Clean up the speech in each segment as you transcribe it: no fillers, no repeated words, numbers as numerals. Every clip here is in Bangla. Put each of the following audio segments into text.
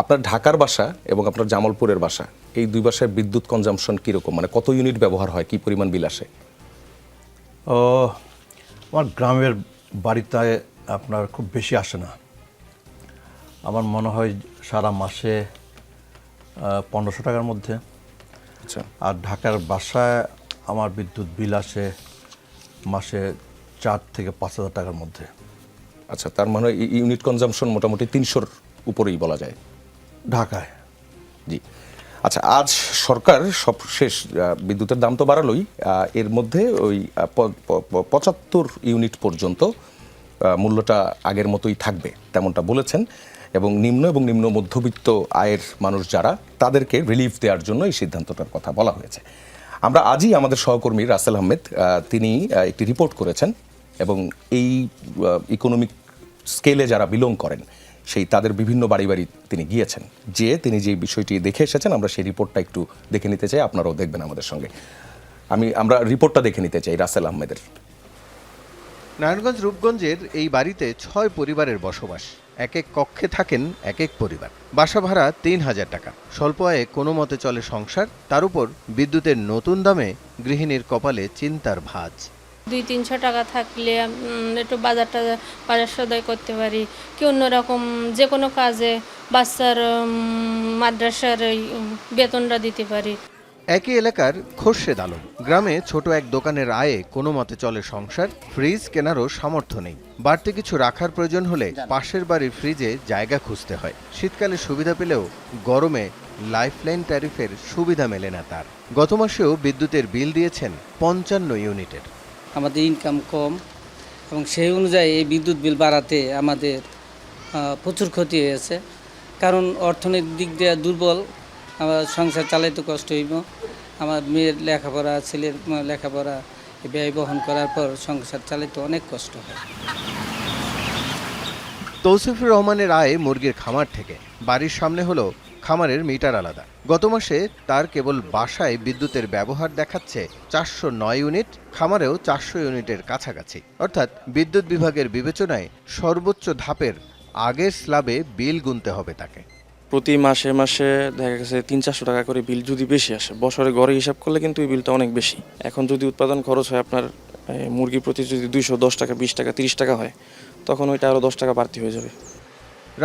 আপনার ঢাকার বাসা এবং আপনার জামালপুরের বাসা এই দুই বাসায় বিদ্যুৎ কনজাম্পশন কীরকম, মানে কত ইউনিট ব্যবহার হয়, কি পরিমাণ বিল আসে? আমার গ্রামের বাড়িতে আপনার খুব বেশি আসে না। আমার মনে হয় সারা মাসে 1500 টাকার মধ্যে। আচ্ছা। আর ঢাকার বাসায় আমার বিদ্যুৎ বিল আসে মাসে 4 থেকে 5,000 টাকার মধ্যে। আচ্ছা, তার মানে ইউনিট কনজাম্পশন মোটামুটি 300-র উপরেই বলা যায় ঢাকায়। জি। আচ্ছা, আজ সরকার সবশেষ বিদ্যুতের দাম তো বাড়ালোই, এর মধ্যে ওই 75 ইউনিট পর্যন্ত মূল্যটা আগের মতোই থাকবে তেমনটা বলেছেন, এবং নিম্ন মধ্যবিত্ত আয়ের মানুষ যারা তাদেরকে রিলিফ দেওয়ার জন্য এই সিদ্ধান্তটার কথা বলা হয়েছে। আমরা আজই আমাদের সহকর্মী রাসেল আহমেদ তিনি একটি রিপোর্ট করেছেন, এবং এই ইকোনমিক স্কেলে যারা বিলং করেন সেই তাদের বিভিন্ন বাড়ি বাড়ি তিনি গিয়েছেন, তিনি যে বিষয়টি দেখে এসেছেন আমরা সেই রিপোর্টটা একটু দেখে নিতে চাই, আপনারাও দেখবেন আমাদের সঙ্গে। আমরা রিপোর্টটা দেখে নিতে চাই রাসেল আহমেদের। নারায়ণগঞ্জ রূপগঞ্জের এই বাড়িতে 6 পরিবারের বসবাস। এক এক কক্ষে থাকেন এক এক পরিবার। বাসা ভাড়া 3,000 টাকা। স্বল্প আয়ে কোনো মতে চলে সংসার, তার উপর বিদ্যুতের নতুন দামে গৃহিণীর কপালে চিন্তার ভাঁজ। 200-300 টাকা থাকলে একটু বাজার সদাই করতে পারি, কি অন্যরকম যে কোনো কাজে বাচ্চার মাদ্রাসার বেতনটা দিতে পারি। একই এলাকার খোরশেদ আলম গ্রামে ছোট এক দোকানের আয়ে কোনো মতে চলে সংসার। ফ্রিজ কেনারও সামর্থ্য নেই। বাড়তি কিছু রাখার প্রয়োজন হলে পাশের বাড়ির ফ্রিজে জায়গা খুঁজতে হয়। শীতকালে সুবিধা পেলেও গরমে লাইফলাইন ট্যারিফের সুবিধা মেলে না তার। গত মাসেও বিদ্যুতের বিল দিয়েছেন 55 ইউনিটের। আমাদের ইনকাম কম, এবং সেই অনুযায়ী এই বিদ্যুৎ বিল বাড়াতে আমাদের প্রচুর ক্ষতি হয়েছে। কারণ অর্থনৈতিক দিক দিয়ে দুর্বল, আমার সংসার চালাইতে কষ্ট হইব। আমার মেয়ের লেখাপড়া, ছেলের লেখাপড়া ব্যয় বহন করার পর সংসার চালাইতে অনেক কষ্ট হয়। তৌসিফুর রহমানের আয় মুরগির খামার থেকে। বাড়ির সামনে হলো খামারের মিটার আলাদা। গত মাসে তার কেবল বাসায় বিদ্যুতের ব্যবহার দেখাচ্ছে 409 ইউনিট, খামারেও 400 ইউনিটের কাছাকাছি। অর্থাৎ বিদ্যুৎ বিভাগের বিবেচনায় সর্বোচ্চ ধাপের আগের স্ল্যাবে বিল গুনতে হবে তাকে। প্রতি মাসে মাসে দেখা গেছে 300-400 টাকা করে বিল যদি বেশি আসে, বছরে গড়ে হিসাব করলে কিন্তু এই বিলটা অনেক বেশি। এখন যদি উৎপাদন খরচ হয় আপনার মুরগি প্রতি যদি 210 টাকা, 20 টাকা, 30 টাকা হয়, তখন ওইটা আরও 10 টাকা বাড়তি হয়ে যাবে।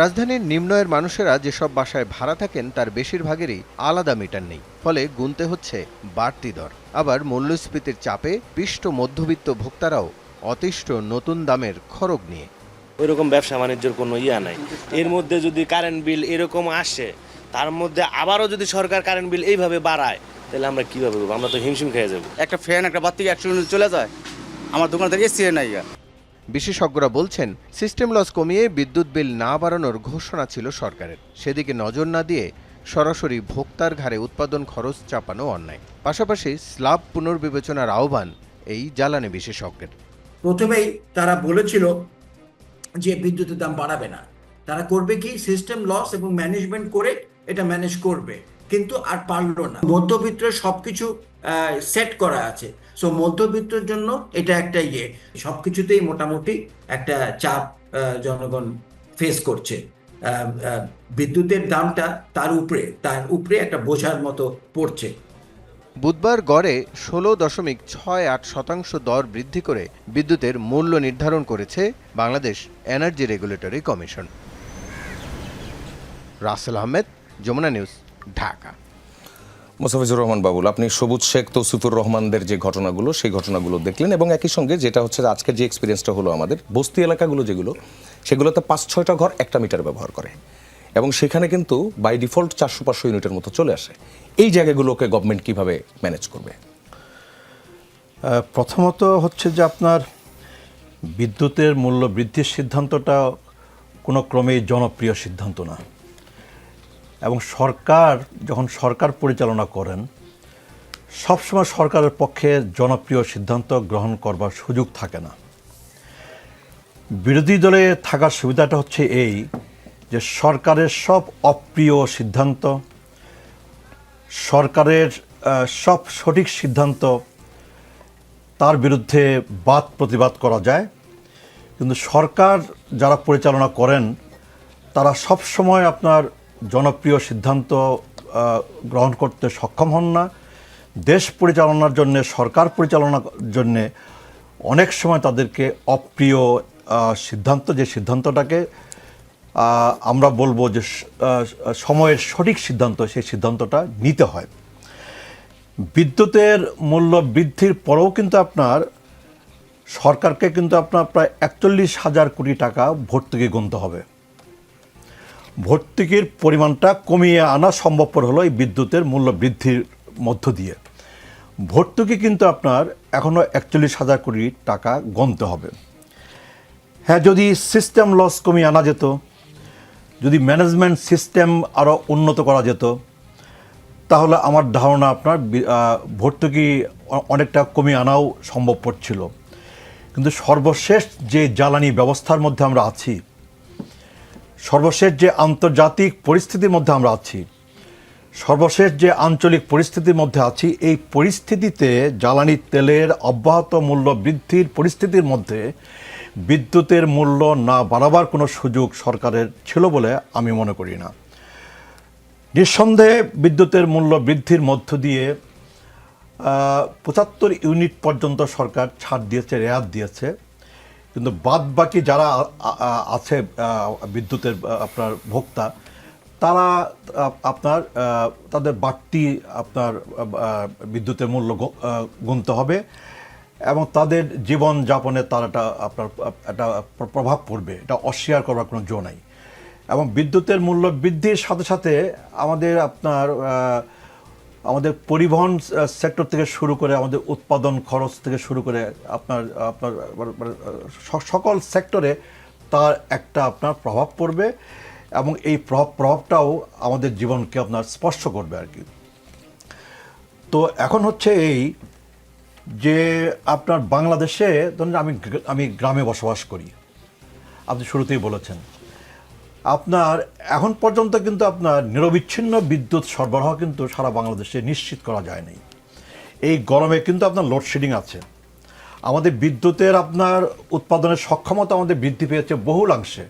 রাজধানীর নিম্নয়ের মানুষেরা যেসব বাসায় ভাড়া থাকেন তার বেশিরভাগেরই আলাদা মিটার নেই, ফলে গুনতে হচ্ছে বাড়তি দর। আবার মূল্যস্ফীতির চাপে পিষ্ট মধ্যবিত্ত ভোক্তারাও অতিষ্ঠ নতুন দামের খরগ নিয়ে। ওইরকম ব্যবসা বাণিজ্যের কোনো ইয়া নাই। এর মধ্যে যদি কারেন্ট বিল এরকম আসে, তার মধ্যে আবারও যদি সরকার কারেন্ট বিল এইভাবে বাড়ায়, তাহলে আমরা কীভাবে করবো? আমরা তো হিমশিম খেয়ে যাবো। একটা ফ্যান, একটা বাতি 100 ইউনিট চলে যায়, আমার দোকান থেকে এসি নাই। বিশেষজ্ঞরা বলছেন, সিস্টেম লস কমিয়ে বিদ্যুৎ বিল না বাড়ানোর ঘোষণা ছিল সরকারের। সেদিকে নজর না দিয়ে সরাসরি ভোক্তার ঘাড়ে উৎপাদন খরচ চাপানো অন্যায়। পাশাপাশি স্ল্যাব পুনর্বিবেচনার আহ্বান এই জ্বালানি বিশেষজ্ঞের। প্রথমেই তারা বলেছিল যে বিদ্যুতের দাম বাড়াবে না, তারা করবে কি সিস্টেম লস এবং ম্যানেজমেন্ট করে এটা ম্যানেজ করবে, কিন্তু আর পারলো না। মধ্যবিত্তের সবকিছু সেট করা আছে, সো মধ্যবিত্তের জন্য এটা একটা সবকিছুতেই মোটামুটি একটা চাপ জনগণ ফেস করছে। বিদ্যুতের দামটা তার উপরে একটা বোঝার মতো পড়ছে। বুধবার গড়ে 16.68% দর বৃদ্ধি করে বিদ্যুতের মূল্য নির্ধারণ করেছে Bangladesh energy regulatory commission. Russell Ahmed, Jamuna news, Dhaka. Mostafizur Rahman Babul, আপনি সবুজ শেখ, তৌসিফুর রহমানদের যে ঘটনাগুলো সেই ঘটনাগুলো দেখলেন, এবং একই সঙ্গে যেটা হচ্ছে আজকের যে এক্সপিরিয়েন্সটা হলো আমাদের বস্তি এলাকাগুলো সেগুলোতে 5-6টা ঘর একটা মিটার ব্যবহার করে, এবং সেখানে কিন্তু বাই ডিফল্ট 400-500 ইউনিটের মতো চলে আসে। এই জায়গাগুলোকে গভর্নমেন্ট কিভাবে ম্যানেজ করবে? প্রথমত হচ্ছে যে আপনার বিদ্যুতের মূল্য বৃদ্ধির সিদ্ধান্তটা কোনো ক্রমেই জনপ্রিয় সিদ্ধান্ত না, এবং যখন সরকার পরিচালনা করেন সবসময় সরকারের পক্ষে জনপ্রিয় সিদ্ধান্ত গ্রহণ করবার সুযোগ থাকে না। বিরোধী দলে থাকার সুবিধাটা হচ্ছে এই যে সরকারের সব অপ্রিয় সিদ্ধান্ত, সরকারের সব সঠিক সিদ্ধান্ত তার বিরুদ্ধে বাদ প্রতিবাদ করা যায়, কিন্তু সরকার যারা পরিচালনা করেন তারা সব সময় আপনার জনপ্রিয় সিদ্ধান্ত গ্রহণ করতে সক্ষম হন না। দেশ পরিচালনার জন্য, সরকার পরিচালনার জন্য অনেক সময় তাদেরকে অপ্রিয় সিদ্ধান্ত, যে সিদ্ধান্তটাকে আমরা বলবো যে সময়ের সঠিক সিদ্ধান্ত, সেই সিদ্ধান্তটা নিতে হয়। বিদ্যুতের মূল্য বৃদ্ধির পরেও কিন্তু আপনার সরকারকে কিন্তু আপনার প্রায় 41,000 কোটি টাকা ভর্তুকি গুনতে হবে। ভর্তুকির পরিমাণটা কমিয়ে আনা সম্ভবপর হলো এই বিদ্যুতের মূল্য বৃদ্ধির মধ্য দিয়ে। ভর্তুকি কিন্তু আপনার এখনও 41,000 কোটি টাকা গুনতে হবে। হ্যাঁ, যদি সিস্টেম লস কমিয়ে আনা যেত, যদি ম্যানেজমেন্ট সিস্টেম আরও উন্নত করা যেত, তাহলে আমার ধারণা আপনার ভর্তুকি অনেকটা কমিয়ে আনাও সম্ভবপর ছিল। কিন্তু সর্বশেষ যে জ্বালানি ব্যবস্থার মধ্যে আমরা আছি, সর্বশেষ যে আন্তর্জাতিক পরিস্থিতির মধ্যে আমরা আছি, সর্বশেষ যে আঞ্চলিক পরিস্থিতির মধ্যে আছি, এই পরিস্থিতিতে জ্বালানি তেলের অব্যাহত মূল্য বৃদ্ধির পরিস্থিতির মধ্যে বিদ্যুতের মূল্য না বাড়াবার কোনো সুযোগ সরকারের ছিল বলে আমি মনে করি না। নিঃসন্দেহে বিদ্যুতের মূল্য বৃদ্ধির মধ্য দিয়ে 75 ইউনিট পর্যন্ত সরকার ছাড় দিয়েছে, রেয়াত দিয়েছে। কিন্তু বাদ বাকি যারা আছে বিদ্যুতের আপনার ভোক্তা, তারা আপনার তাদের বাড়তি আপনার বিদ্যুতের মূল্য গুনতে হবে এবং তাদের জীবনযাপনে তার একটা প্রভাব পড়বে, এটা অস্বীকার করার কোনো জো নাই। এবং বিদ্যুতের মূল্য বৃদ্ধির সাথে সাথে আমাদের পরিবহন সেক্টর থেকে শুরু করে, আমাদের উৎপাদন খরচ থেকে শুরু করে আপনার সকল সেক্টরে তার একটা আপনার প্রভাব পড়বে এবং এই প্রভাবটাও আমাদের জীবনকে আপনার স্পর্শ করবে আর কি। তো এখন হচ্ছে এই যে আপনার বাংলাদেশে ধরুন আমি গ্রামে বসবাস করি, আপনি শুরুতেই বলেছেন, আপনার এখন পর্যন্ত কিন্তু আপনার নিরবিচ্ছিন্ন বিদ্যুৎ সরবরাহ কিন্তু সারা বাংলাদেশে নিশ্চিত করা যায়নি। এই গরমে কিন্তু আপনার লোডশেডিং আছে। আমাদের বিদ্যুতের আপনার উৎপাদনের সক্ষমতা আমাদের বৃদ্ধি পেয়েছে বহুলাংশে,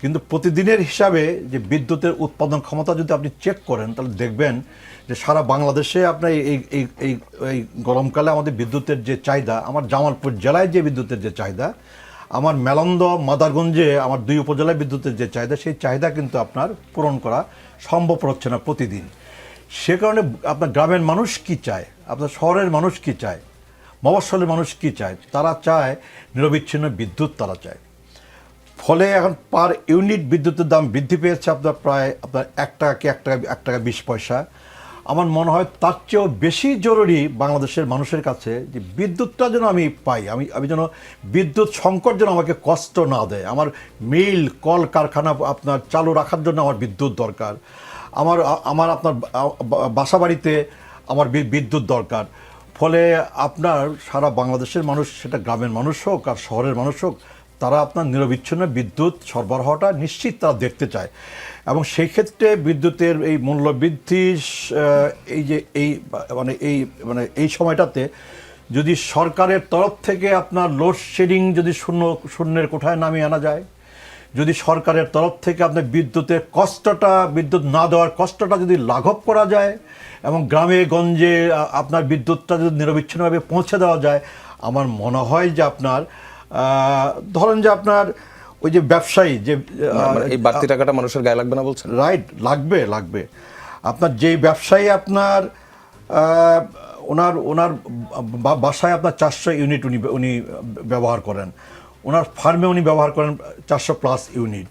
কিন্তু প্রতিদিনের হিসাবে যে বিদ্যুতের উৎপাদন ক্ষমতা যদি আপনি চেক করেন, তাহলে দেখবেন যে সারা বাংলাদেশে আপনার এই গরমকালে আমাদের বিদ্যুতের যে চাহিদা, আমার জামালপুর জেলায় যে বিদ্যুতের যে চাহিদা, আমার মেলন্দ মাদারগঞ্জে আমার 2 উপজেলায় বিদ্যুতের যে চাহিদা, সেই চাহিদা কিন্তু আপনার পূরণ করা সম্ভব হচ্ছে না প্রতিদিন। সে কারণে আপনার গ্রামের মানুষ কি চায়, আপনার শহরের মানুষ কি চায়, মফস্বলের মানুষ কি চায়, তারা চায় নিরবিচ্ছিন্ন বিদ্যুৎ তারা চায়। ফলে এখন পার ইউনিট বিদ্যুতের দাম বৃদ্ধি পেয়েছে আপনার প্রায় আপনার 1 টাকা 20 পয়সা। আমার মনে হয় তার চেয়েও বেশি জরুরি বাংলাদেশের মানুষের কাছে যে বিদ্যুৎটা যেন আমি পাই, আমি যেন বিদ্যুৎ সংকট যেন আমাকে কষ্ট না দেয়। আমার মিল কল কারখানা আপনার চালু রাখার জন্য আমার বিদ্যুৎ দরকার, আমার আপনার বাসা বাড়িতে আমার বিদ্যুৎ দরকার। ফলে আপনার সারা বাংলাদেশের মানুষ, সেটা গ্রামের মানুষ হোক আর শহরের মানুষ হোক, তারা আপনার নিরবিচ্ছিন্ন বিদ্যুৎ সরবরাহটা নিশ্চিত তারা দেখতে চায়। এবং সেই ক্ষেত্রে বিদ্যুতের এই মূল্য বৃদ্ধি এই সময়টাতে যদি সরকারের তরফ থেকে আপনার লোডশেডিং যদি শূন্যের কোঠায় নামিয়ে আনা যায়, যদি সরকারের তরফ থেকে আপনার বিদ্যুতের কষ্টটা, বিদ্যুৎ না দেওয়ার কষ্টটা যদি লাঘব করা যায় এবং গ্রামে গঞ্জে আপনার বিদ্যুৎটা যদি নিরবিচ্ছিন্নভাবে পৌঁছে দেওয়া যায়, আমার মনে হয় যে আপনার ধরেন যে আপনার ওই যে ব্যবসায়ী যে এই বাড়তি টাকাটা মানুষের গায়ে লাগবে না বলছেন? রাইট, লাগবে। আপনার যেই ব্যবসায়ী আপনার ওনার বাসায় আপনার 400 ইউনিট উনি ব্যবহার করেন, ওনার ফার্মে উনি ব্যবহার করেন 400+ ইউনিট,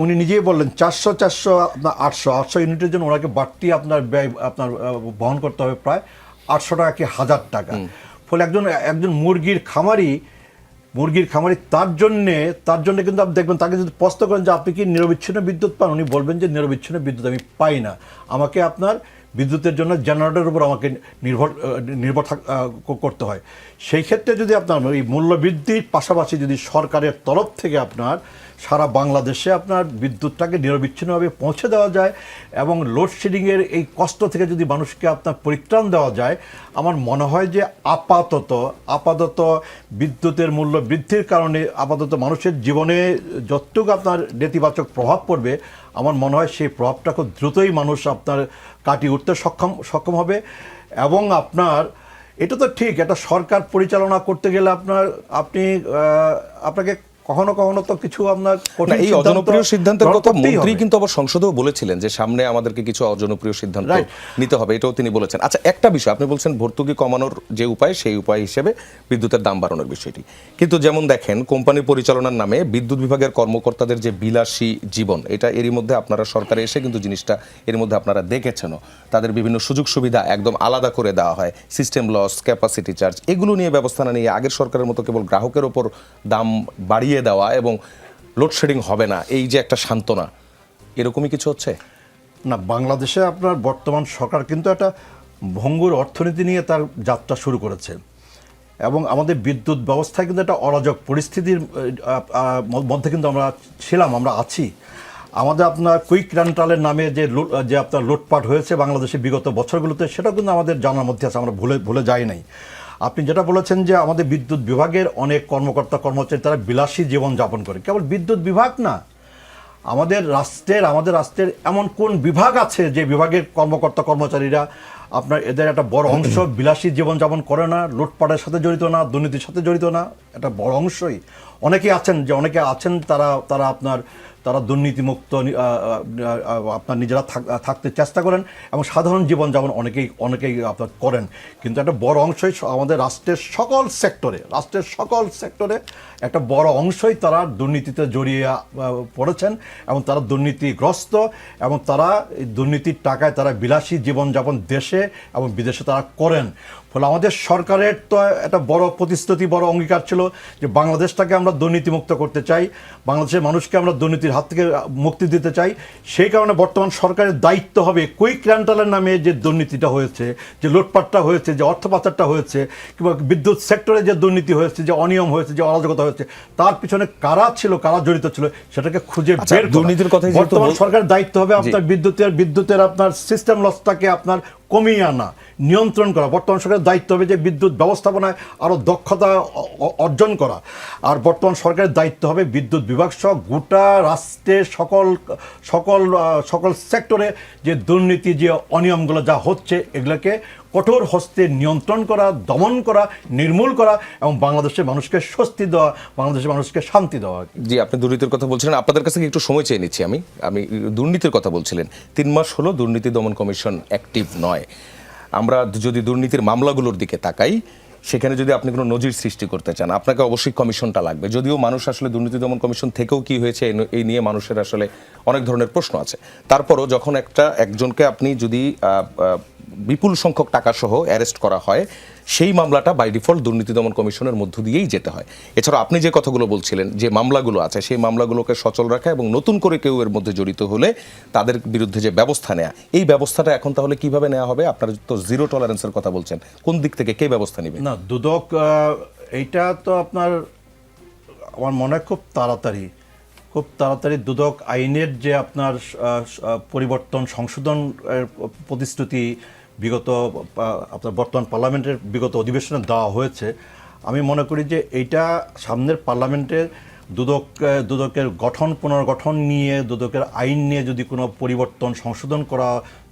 উনি নিজেই বললেন 400 আপনার 800 ইউনিটের জন্য ওনাকে বাড়তি আপনার ব্যয় আপনার বহন করতে হবে প্রায় 800 টাকা কি 1000 টাকা। ফলে একজন মুরগির খামারি তার জন্যে কিন্তু আপনি দেখবেন, তাকে যদি প্রশ্ন করেন যে আপনি কি নিরবিচ্ছিন্ন বিদ্যুৎ পান, উনি বলবেন যে নিরবিচ্ছিন্ন বিদ্যুৎ আমি পাই না, আমাকে আপনার বিদ্যুতের জন্য জেনারেটরের উপর আমাকে নির্ভর করতে হয়। সেই ক্ষেত্রে যদি আপনার এই মূল্যবৃদ্ধির পাশাপাশি যদি সরকারের তরফ থেকে আপনার সারা বাংলাদেশে আপনার বিদ্যুৎটাকে নিরবিচ্ছিন্নভাবে পৌঁছে দেওয়া যায় এবং লোডশেডিংয়ের এই কষ্ট থেকে যদি মানুষকে আপনার পরিত্রাণ দেওয়া যায়, আমার মনে হয় যে আপাতত বিদ্যুতের মূল্য বৃদ্ধির কারণে আপাতত মানুষের জীবনে যতটুকু আপনার নেতিবাচক প্রভাব পড়বে, আমার মনে হয় সেই প্রভাবটা খুব দ্রুতই মানুষ আপনার কাটিয়ে উঠতে সক্ষম হবে। এবং আপনার এটা তো ঠিক, একটা সরকার পরিচালনা করতে গেলে আপনাকে কখনো কখনো তো কিছু আপনার না, এই অজনপ্রিয় সিদ্ধান্তের কথা মন্ত্রী কিন্তু আবার সংসদেও বলেছিলেন যে সামনে আমাদেরকে কিছু অজনপ্রিয় সিদ্ধান্ত নিতে হবে, এটাও তিনি বলেছেন। আচ্ছা, একটা বিষয় আপনি বলছেন ভর্তুকি কমানোর যে উপায় সেই উপায় হিসেবে বিদ্যুতের দাম বাড়ানোর বিষয়টি, কিন্তু যেমন দেখেন কোম্পানি পরিচালনার নামে বিদ্যুৎ বিভাগের কর্মকর্তাদের যে বিলাসী জীবন, এটা এরই মধ্যে আপনারা সরকারে এসে কিন্তু জিনিসটা এর মধ্যে আপনারা দেখেছেনও, তাদের বিভিন্ন সুযোগ সুবিধা একদম আলাদা করে দেওয়া হয়, সিস্টেম লস, ক্যাপাসিটি চার্জ, এগুলো নিয়ে ব্যবস্থা না নিয়ে আগের সরকারের মতো কেবল গ্রাহকের ওপর দাম বাড়িয়ে দেওয়া এবং লোডশেডিং হবে না, এই যে একটা সান্ত্বনা, এরকমই কিছু হচ্ছে না। বাংলাদেশে আপনার বর্তমান সরকার কিন্তু একটা ভঙ্গুর অর্থনীতি নিয়ে তার যাত্রা শুরু করেছে এবং আমাদের বিদ্যুৎ ব্যবস্থায় কিন্তু একটা অরাজক পরিস্থিতির মধ্যে কিন্তু আমরা আছি। আমাদের আপনার কুইক রেন্টালের নামে যে আপনার লুটপাট হয়েছে বাংলাদেশে বিগত বছরগুলোতে, সেটাও কিন্তু আমাদের জানার মধ্যে আছে, আমরা ভুলে যাই নাই। আপনি যেটা বলেছেন যে আমাদের বিদ্যুৎ বিভাগের অনেক কর্মকর্তা কর্মচারী তারা বিলাসী জীবন যাপন করে, কেবল বিদ্যুৎ বিভাগ না, আমাদের রাষ্ট্রের এমন কোন বিভাগ আছে যে বিভাগের কর্মকর্তা কর্মচারীরা আপনার এদের একটা বড় অংশ বিলাসী জীবনযাপন করে না, লুটপাটের সাথে জড়িত না, দুর্নীতির সাথে জড়িত না, একটা বড় অংশই অনেকে আছেন তারা তারা দুর্নীতিমুক্ত আপনার নিজেরা থাকতে চেষ্টা করেন এবং সাধারণ জীবনযাপন অনেকেই আপনার করেন, কিন্তু একটা বড় অংশই আমাদের রাষ্ট্রের সকল সেক্টরে একটা বড় অংশই তারা দুর্নীতিতে জড়িয়ে পড়েছেন এবং তারা দুর্নীতিগ্রস্ত এবং তারা এই দুর্নীতির টাকায় তারা বিলাসী জীবনযাপন দেশে এবং বিদেশে তারা করেন। ফলে আমাদের সরকারের তো একটা বড় প্রতিশ্রুতি, বড় অঙ্গীকার ছিল যে বাংলাদেশটাকে আমরা দুর্নীতিমুক্ত করতে চাই, বাংলাদেশের মানুষকে আমরা দুর্নীতির হাত থেকে মুক্তি দিতে চাই। সেই কারণে বর্তমান সরকারের দায়িত্ব হবে কুইক রেন্টালের নামে যে দুর্নীতিটা হয়েছে, যে লুটপাটটা হয়েছে, যে অর্থ পাচারটা হয়েছে, কিংবা বিদ্যুৎ সেক্টরে যে দুর্নীতি হয়েছে, যে অনিয়ম হয়েছে, যে অরাজকতা হয়েছে, তার পিছনে কারা জড়িত ছিল সেটাকে খুঁজে বের করা। দুর্নীতির কথা বর্তমান সরকারের দায়িত্ব হবে আপনার বিদ্যুতের আপনার সিস্টেম লসটাকে আপনার কমিয়ে আনা, নিয়ন্ত্রণ করা। বর্তমান সরকারের দায়িত্ব হবে যে বিদ্যুৎ ব্যবস্থাপনায় আরও দক্ষতা অর্জন করা। আর বর্তমান সরকারের দায়িত্ব হবে বিদ্যুৎ বিভাগ সহ গোটা রাষ্ট্রের সকল সেক্টরে যে দুর্নীতি, যে অনিয়মগুলো যা হচ্ছে, এগুলোকে কঠোর হস্তে নিয়ন্ত্রণ করা, দমন করা, নির্মূল করা এবং বাংলাদেশের মানুষকে স্বস্তি দেওয়া, বাংলাদেশের মানুষকে শান্তি দেওয়া। জি, আপনি দুর্নীতির কথা বলছিলেন, আপনাদের কাছে একটু সময় চেয়ে নিচ্ছি। আমি দুর্নীতির কথা বলছিলেন, 3 মাস হলো দুর্নীতি দমন কমিশন অ্যাক্টিভ নয়। আমরা যদি দুর্নীতির মামলাগুলোর দিকে তাকাই, সেখানে যদি আপনি কোনো নজির সৃষ্টি করতে চান, আপনাকে অবশ্যই কমিশনটা লাগবে। যদিও মানুষ আসলে দুর্নীতি দমন কমিশন থেকেও কি হয়েছে এই নিয়ে মানুষের আসলে অনেক ধরনের প্রশ্ন আছে। তারপরও যখন একজনকে আপনি যদি বিপুল সংখ্যক টাকা সহ অ্যারেস্ট করা হয়, সেই মামলাটা বাই ডিফল্ট দুর্নীতি দমন কমিশনের মধ্য দিয়েই যেতে হয়। এছাড়া আপনি যে কথাগুলো বলছিলেন, যে মামলাগুলো আছে সেই মামলাগুলোকে সচল রাখা এবং নতুন করে কেউ এর মধ্যে জড়িত হলে তাদের বিরুদ্ধে যে ব্যবস্থা নেওয়া, এই ব্যবস্থাটা এখন তাহলে কিভাবে নেওয়া হবে? আপনারা তো জিরো টলারেন্সের কথা বলছেন, কোন দিক থেকে কে ব্যবস্থা নেবে? না, দুদক এইটা তো আপনার আমার মনে হয় খুব তাড়াতাড়ি দুদক আইনের যে আপনার পরিবর্তন সংশোধন প্রতিশ্রুতি আপনার বর্তমান পার্লামেন্টের বিগত অধিবেশনে দেওয়া হয়েছে, আমি মনে করি যে এইটা সামনের পার্লামেন্টের দুদকের পুনর্গঠন নিয়ে, দুদকের আইন নিয়ে যদি কোনো পরিবর্তন সংশোধন করা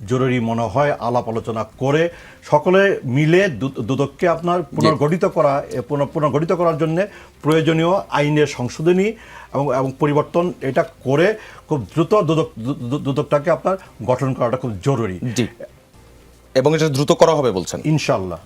জরুরি মনে হয়, আলাপ আলোচনা করে সকলে মিলে দুদককে আপনার পুনর্গঠিত করার জন্য প্রয়োজনীয় আইনের সংশোধনী এবং পরিবর্তন এটা করে খুব দ্রুত দুদকটাকে আপনার গঠন করাটা খুব জরুরি জি, এবং এটা দ্রুত করা হবে বলছেন ইনশাআল্লাহ।